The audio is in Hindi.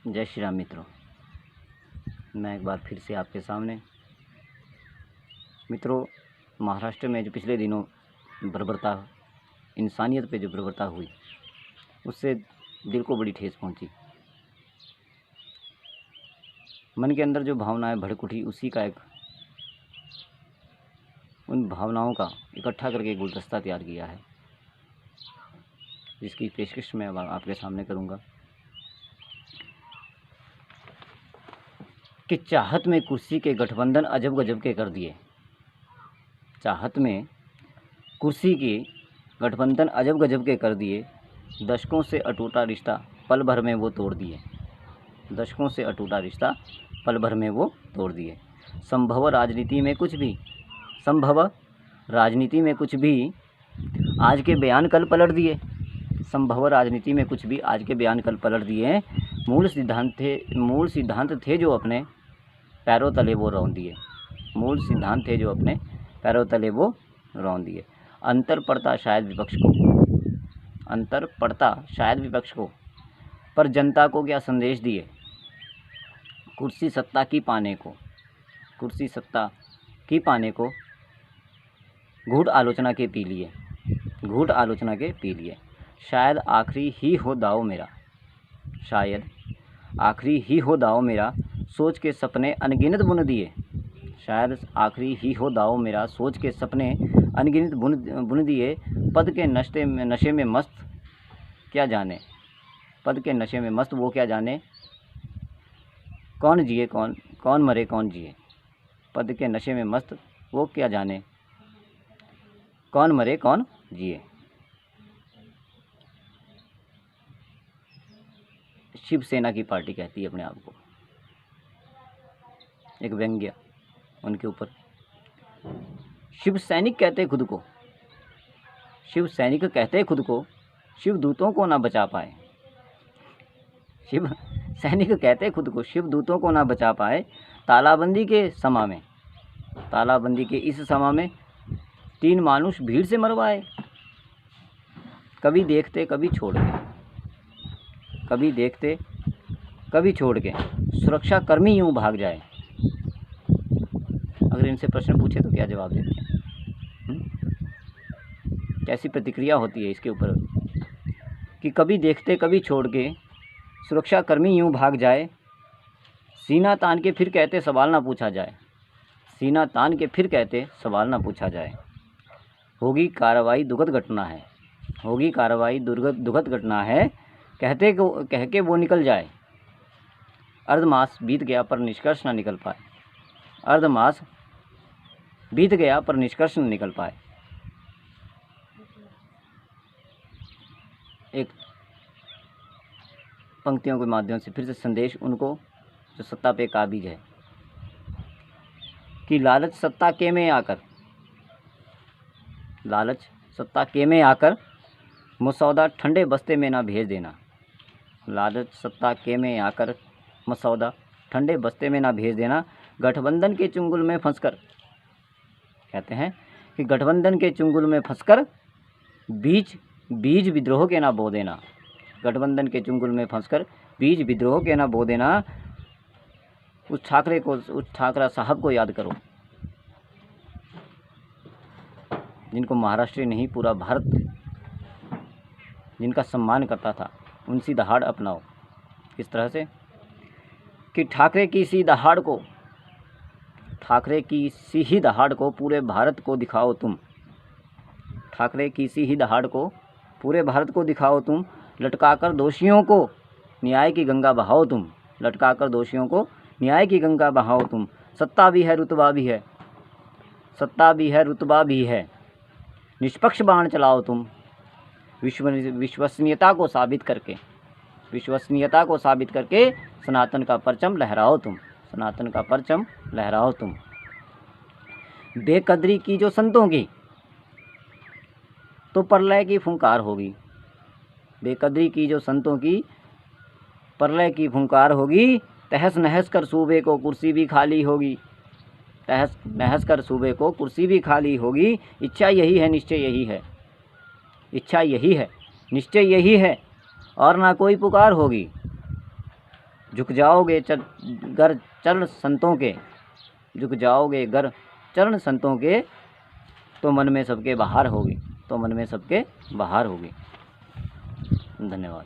जय श्री राम मित्रों, मैं एक बार फिर से आपके सामने। मित्रों, महाराष्ट्र में जो पिछले दिनों बर्बरता, इंसानियत पे जो बर्बरता हुई, उससे दिल को बड़ी ठेस पहुंची। मन के अंदर जो भावनाएं भड़क उठी, उसी का उन भावनाओं का इकट्ठा करके एक गुलदस्ता तैयार किया है, जिसकी पेशकश मैं अब आपके सामने करूंगा। कि चाहत में कुर्सी के गठबंधन अजब गजब के कर दिए। चाहत में कुर्सी के गठबंधन अजब गजब के कर दिए। दशकों से अटूटा रिश्ता पल भर में वो तोड़ दिए। दशकों से अटूटा रिश्ता पल भर में वो तोड़ दिए। संभव राजनीति में कुछ भी, संभव राजनीति में कुछ भी आज के बयान कल पलट दिए। संभव राजनीति में कुछ भी आज के बयान कल पलट दिए। मूल सिद्धांत थे जो अपने पैरों तले वो रौंद दिए। मूल सिद्धांत थे जो अपने पैरों तले वो रौंद दिए। अंतर पड़ता शायद विपक्ष को, पर जनता को क्या संदेश दिए। कुर्सी सत्ता की पाने को घूट आलोचना के पी लिए। शायद आखिरी ही हो दाव मेरा, सोच के सपने अनगिनत बुन दिए। शायद आखिरी ही हो दाव मेरा, सोच के सपने अनगिनत बुन दिए। पद के नशे में मस्त क्या जाने, पद के नशे में मस्त वो क्या जाने, कौन जिए कौन मरे कौन जिए। पद के नशे में मस्त वो क्या जाने, कौन मरे कौन जिए। शिवसेना की पार्टी कहती है अपने आप को, एक व्यंग्य उनके ऊपर। शिव सैनिक कहते खुद को, शिव दूतों को ना बचा पाए। शिव सैनिक कहते खुद को, शिव दूतों को ना बचा पाए। तालाबंदी के इस समा में 3 मानुष भीड़ से मरवाए। कभी देखते कभी छोड़ के सुरक्षा कर्मी यूं भाग जाए। अगर इनसे प्रश्न पूछे तो क्या जवाब देते हैं? कैसी प्रतिक्रिया होती है इसके ऊपर कि कभी देखते कभी छोड़ के सुरक्षा कर्मी यूं भाग जाए। सीना तान के फिर कहते सवाल ना पूछा जाए। होगी कार्रवाई दुखद घटना है, कह के वो निकल जाए। अर्धमास बीत गया पर निष्कर्ष न निकल पाए। एक पंक्तियों के माध्यम से फिर से संदेश उनको जो सत्ता पे काबिज है कि लालच सत्ता के में आकर मसौदा ठंडे बस्ते में ना भेज देना। लालच सत्ता के में आकर मसौदा ठंडे बस्ते में ना भेज देना। गठबंधन के चुंगल में फंसकर, कहते हैं कि गठबंधन के चुंगल में फंसकर बीज विद्रोह के ना बो देना। गठबंधन के चुंगल में फंसकर बीज विद्रोह के ना बो देना। उस ठाकरे साहब को याद करो, जिनको महाराष्ट्र नहीं पूरा भारत जिनका सम्मान करता था। उनसी दहाड़ अपनाओ। किस तरह से कि ठाकरे की सी ही दहाड़ को पूरे भारत को दिखाओ तुम। ठाकरे की सी ही दहाड़ को पूरे भारत को दिखाओ तुम। लटकाकर दोषियों को न्याय की गंगा बहाओ तुम। सत्ता भी है रुतबा भी है। निष्पक्ष बाण चलाओ तुम। विश्वसनीयता को साबित करके सनातन का परचम लहराओ तुम। बेकदरी की जो संतों की तो प्रलय की फुंकार होगी। बेकदरी की जो संतों की प्रलय की फुंकार होगी। तहस नहस कर सूबे को कुर्सी भी खाली होगी। इच्छा यही है निश्चय यही है और ना कोई पुकार होगी। झुक जाओगे गर चरण संतों के, झुक जाओगे गर चरण संतों के, तो मन में सबके बहार होगी, तो मन में सबके बहार होगी। धन्यवाद।